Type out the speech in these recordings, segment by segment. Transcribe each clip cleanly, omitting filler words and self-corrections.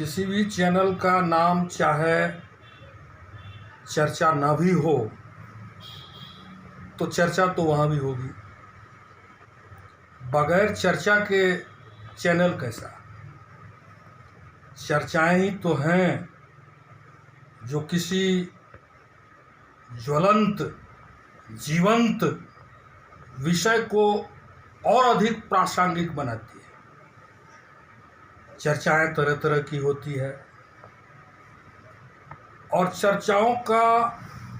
किसी भी चैनल का नाम चाहे चर्चा ना भी हो तो चर्चा तो वहाँ भी होगी। बगैर चर्चा के चैनल कैसा? चर्चाएं ही तो हैं जो किसी ज्वलंत जीवंत विषय को और अधिक प्रासंगिक बनाती है। चर्चाएं तरह तरह की होती है और चर्चाओं का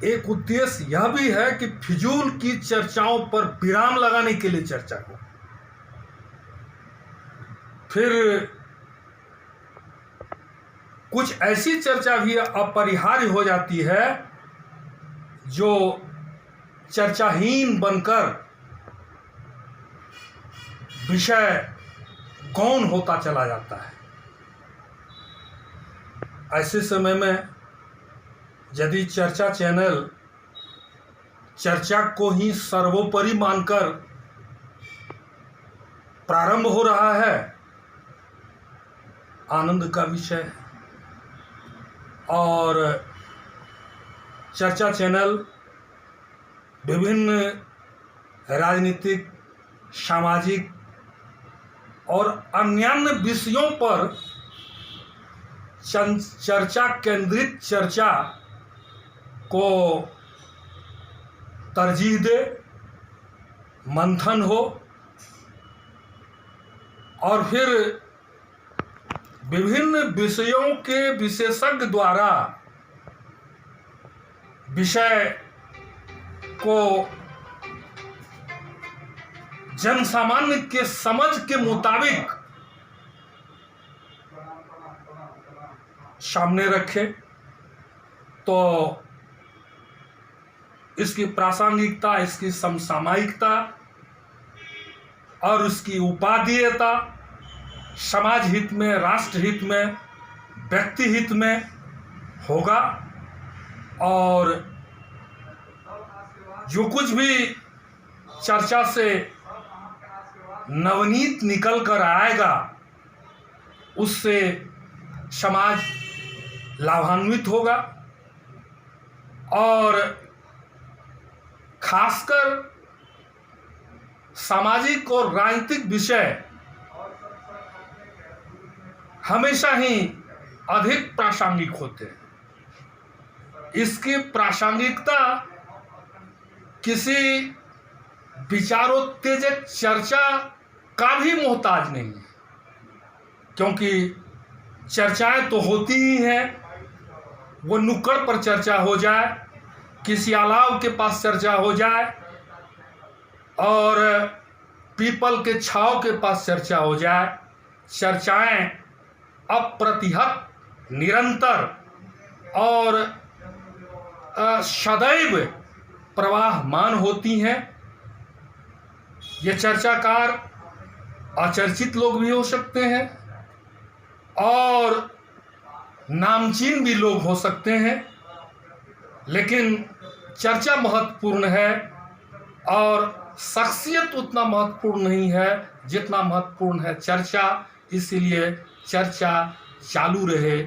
एक उद्देश्य यह भी है कि फिजूल की चर्चाओं पर विराम लगाने के लिए चर्चा हो। फिर कुछ ऐसी चर्चा भी अपरिहार्य हो जाती है जो चर्चाहीन बनकर विषय गौण होता चला जाता है। ऐसे समय में यदि चर्चा चैनल चर्चा को ही सर्वोपरि मानकर प्रारंभ हो रहा है, आनंद का विषय है। और चर्चा चैनल विभिन्न राजनीतिक, सामाजिक और अन्य विषयों पर चर्चा केंद्रित चर्चा को तरजीह दे, मंथन हो और फिर विभिन्न विषयों के विशेषज्ञ द्वारा विषय को जनसामान्य के समझ के मुताबिक सामने रखे तो इसकी प्रासंगिकता, इसकी समसामयिकता और उसकी उपादेयता समाज हित में, राष्ट्र हित में, व्यक्ति हित में होगा। और जो कुछ भी चर्चा से नवनीत निकल कर आएगा उससे समाज लाभान्वित होगा। और खासकर सामाजिक और राजनीतिक विषय हमेशा ही अधिक प्रासंगिक होते हैं। इसकी प्रासंगिकता किसी विचारोत्तेजक चर्चा का भी मोहताज नहीं है, क्योंकि चर्चाएं तो होती ही हैं। वो नुक्कड़ पर चर्चा हो जाए, किसी अलाव के पास चर्चा हो जाए और पीपल के छाव के पास चर्चा हो जाए, चर्चाएं अप्रतिहत, निरंतर और सदैव प्रवाहमान होती हैं। ये चर्चाकार अचर्चित लोग भी हो सकते हैं और नामचीन भी लोग हो सकते हैं, लेकिन चर्चा महत्वपूर्ण है और शख्सियत उतना महत्वपूर्ण नहीं है जितना महत्वपूर्ण है चर्चा। इसीलिए चर्चा चालू रहे,